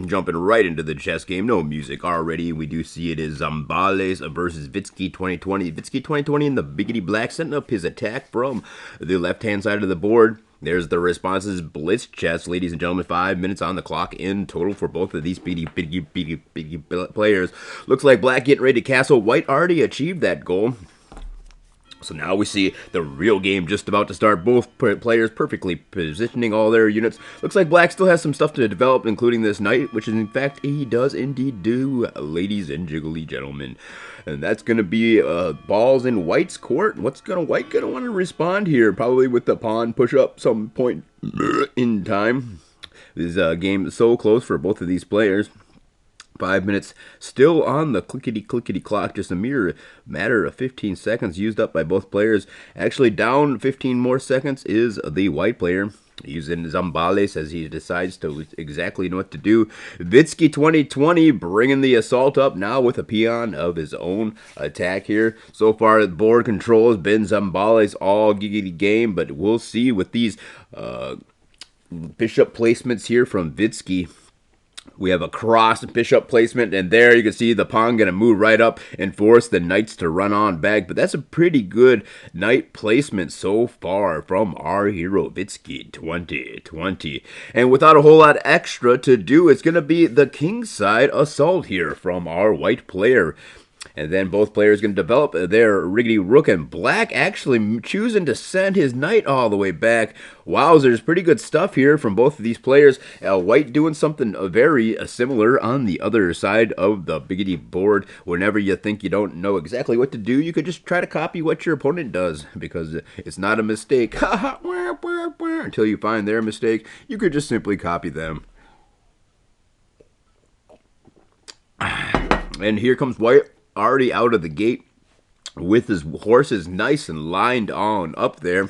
Jumping right into the chess game. No music already. We do see it is Zambales versus Vitsky 2020. Vitsky 2020 in the biggity black, setting up his attack from the left-hand side of the board. There's the responses. Blitz chess, ladies and gentlemen. 5 minutes on the clock in total for both of these biggie players. Looks like black getting ready to castle. White already achieved that goal. So now we see the real game just about to start. Both players perfectly positioning all their units. Looks like black still has some stuff to develop, including this knight, which in fact he does indeed do, ladies and jiggly gentlemen. And that's going to be balls in white's court. What's white going to want to respond here? Probably with the pawn push up some point in time. This game is so close for both of these players. 5 minutes still on the clickety clock, just a mere matter of 15 seconds used up by both players. Actually down 15 more seconds is the white player, using Zambales as he decides to exactly know what to do. Vitsky 2020 bringing the assault up now with a peon of his own attack here. So far the board control has been Zambales all giggity game, but we'll see with these bishop placements here from Vitsky. We have a cross bishop placement, and there you can see the pawn going to move right up and force the knights to run on back. But that's a pretty good knight placement so far from our hero, Vitsky 2020. And without a whole lot extra to do, it's going to be the kingside assault here from our white player. And then both players going to develop their riggedy rook, and black actually choosing to send his knight all the way back. Wowzers, pretty good stuff here from both of these players. White doing something very similar on the other side of the biggity board. Whenever you think you don't know exactly what to do, you could just try to copy what your opponent does, because it's not a mistake. Until you find their mistake, you could just simply copy them. And here comes white, already out of the gate with his horses nice and lined on up there.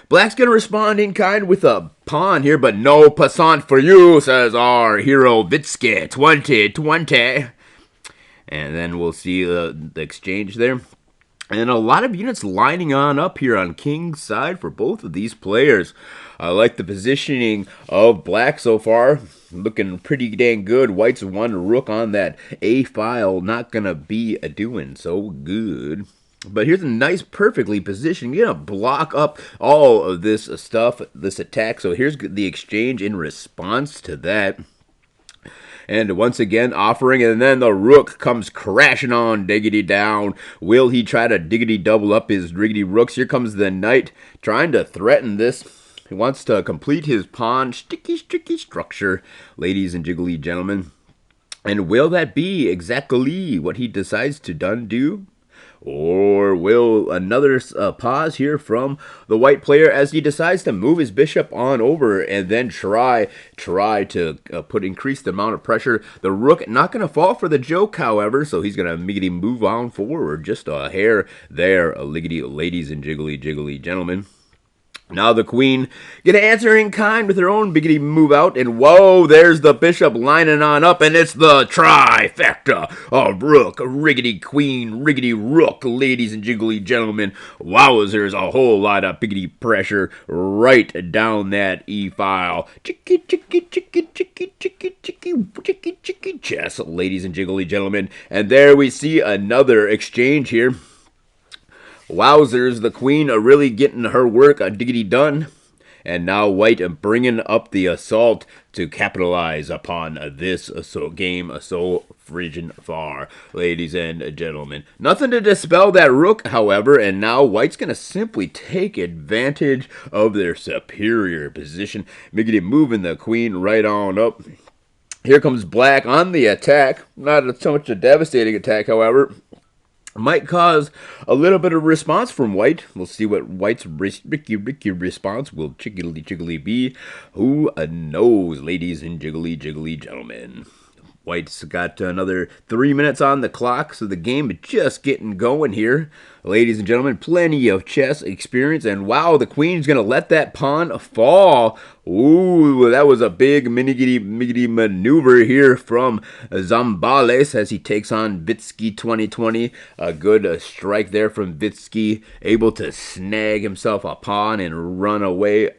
Black's going to respond in kind with a pawn here, but no passant for you, says our hero Vitsky 2020. And then we'll see the exchange there. And a lot of units lining on up here on king's side for both of these players. I like the positioning of black so far. Looking pretty dang good. White's one rook on that A file. Not going to be doing so good. But here's a nice, perfectly positioned. You're going to block up all of this stuff, this attack. So here's the exchange in response to that. And once again offering, and then the rook comes crashing on diggity down. Will he try to diggity double up his riggedy rooks? Here comes the knight trying to threaten this. He wants to complete his pawn sticky structure, ladies and jiggly gentlemen. And will that be exactly what he decides to do? Or will another pause here from the white player as he decides to move his bishop on over and then try to increase the amount of pressure. The rook not going to fall for the joke, however, so he's going to immediately move on forward just a hair there, ladies and jiggly gentlemen. Now the queen gonna answer in kind with her own biggity move out, and whoa, there's the bishop lining on up, and it's the trifecta of rook, riggedy queen, riggedy rook, ladies and jiggly gentlemen. Wowzers, a whole lot of biggity pressure right down that E file. Chicky chess, ladies and jiggly gentlemen. And there we see another exchange here. Wowzers, the queen are really getting her work diggity done. And now white bringing up the assault to capitalize upon this game so friggin' far, ladies and gentlemen. Nothing to dispel that rook, however, and now white's going to simply take advantage of their superior position. Miggity moving the queen right on up. Here comes black on the attack. Not so much a devastating attack, however. Might cause a little bit of response from white. We'll see what white's Ricky response will chiggly be. Who knows, ladies and jiggly gentlemen. White's got another 3 minutes on the clock, so the game is just getting going here. Ladies and gentlemen, plenty of chess experience, and wow, the queen's going to let that pawn fall. Ooh, that was a big miggity maneuver here from Zambales as he takes on Vitsky 2020. A good strike there from Vitsky, able to snag himself a pawn and run away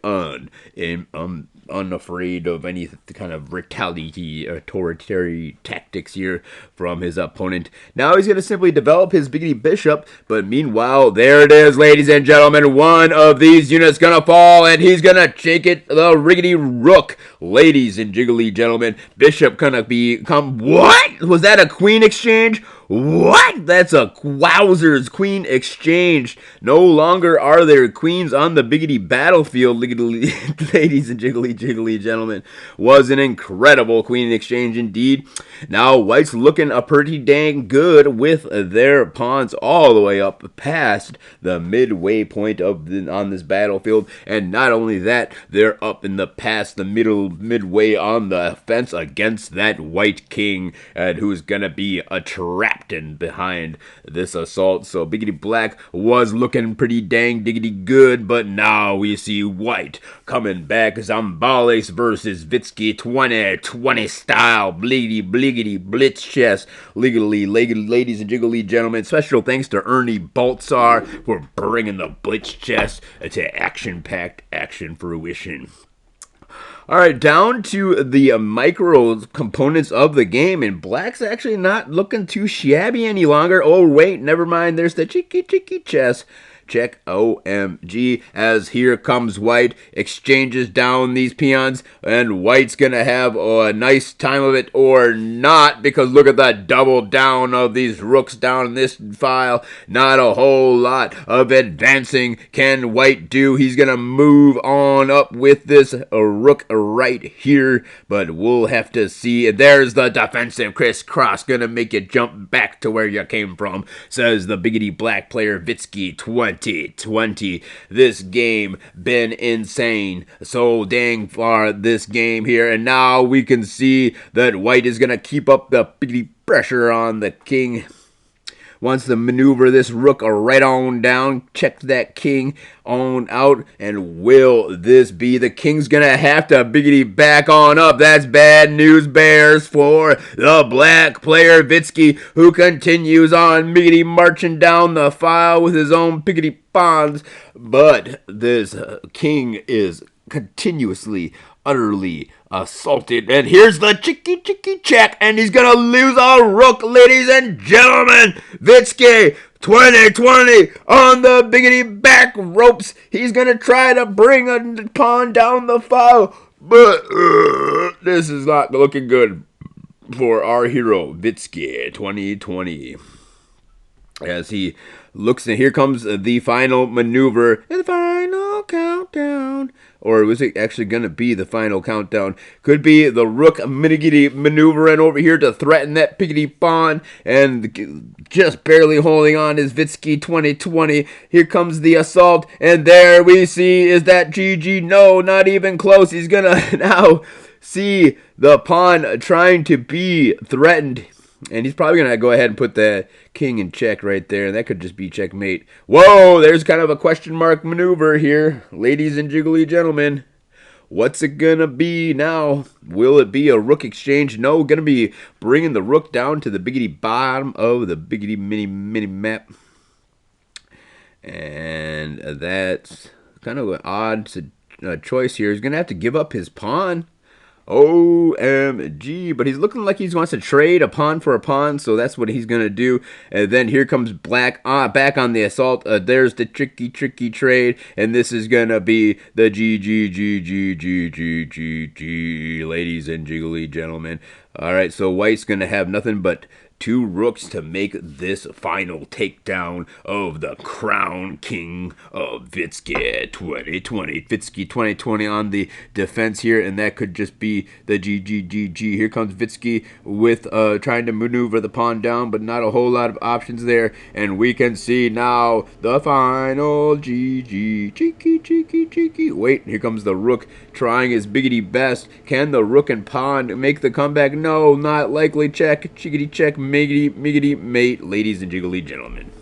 unafraid of any kind of retaliatory tactics here from his opponent. Now he's going to simply develop his biggity bishop, but meanwhile, there it is, ladies and gentlemen. One of these units going to fall, and he's going to take it the riggedy rook. Ladies and jiggly gentlemen, bishop going to become... What? Was that a queen exchange? What? That's a wowzers queen exchange. No longer are there queens on the biggity battlefield, ladies and jiggly gentlemen. Was an incredible queen exchange indeed. Now white's looking a pretty dang good with their pawns all the way up past the midway point on this battlefield, and not only that, they're up in the past the midway on the fence against that white king, and who's gonna be a trap and behind this assault. So biggity black was looking pretty dang diggity good, but now we see white coming back. Zambales versus Vitsky 2020 style bliggity blitz chess. Ladies and jiggly gentlemen, special thanks to Ernie Baltzar for bringing the blitz chess to action-packed action fruition. All right, down to the micro components of the game, and black's actually not looking too shabby any longer. Oh, wait, never mind. There's the cheeky chess. Check OMG, as here comes white, exchanges down these peons, and white's gonna have a nice time of it or not, because look at the double down of these rooks down in this file. Not a whole lot of advancing can white do. He's gonna move on up with this rook right here, but we'll have to see. There's the defensive crisscross, gonna make you jump back to where you came from, says the biggity black player Vitsky 2020. This game been insane so dang far this game here, and now we can see that white is gonna keep up the biggity pressure on the king. Wants to maneuver this rook right on down. Check that king on out. And will this be? The king's going to have to biggity back on up. That's bad news bears for the black player Vitsky, who continues on biggity marching down the file with his own biggity pawns. But this king is continuously, utterly assaulted, and here's the cheeky check, and he's gonna lose a rook, ladies and gentlemen. Vitsky 2020 on the biggity back ropes. He's gonna try to bring a pawn down the file, but this is not looking good for our hero Vitsky 2020. As he looks, and here comes the final maneuver, the final countdown. Or was it actually going to be the final countdown? Could be the rook minigitty maneuvering over here to threaten that piggity pawn, and just barely holding on is Vitsky 2020. Here comes the assault, and there we see is that GG. No, not even close. He's going to now see the pawn trying to be threatened. And he's probably going to go ahead and put the king in check right there. And that could just be checkmate. Whoa, there's kind of a question mark maneuver here. Ladies and jiggly gentlemen, what's it going to be now? Will it be a rook exchange? No, going to be bringing the rook down to the biggity bottom of the biggity mini map. And that's kind of an odd choice here. He's going to have to give up his pawn. OMG, but he's looking like he wants to trade a pawn for a pawn, so that's what he's going to do. And then here comes black back on the assault. There's the tricky trade, and this is going to be the GG, ladies and jiggly gentlemen. All right, so white's going to have nothing but 2 rooks to make this final takedown of the crown king of Vitsky 2020. Vitsky 2020 on the defense here, and that could just be the GG. Here comes Vitsky with trying to maneuver the pawn down, but not a whole lot of options there. And we can see now the final GG. Cheeky. Wait, here comes the rook trying his biggity best. Can the rook and pawn make the comeback? No, not likely. Check, chickity check, miggity mate, ladies and jiggly gentlemen.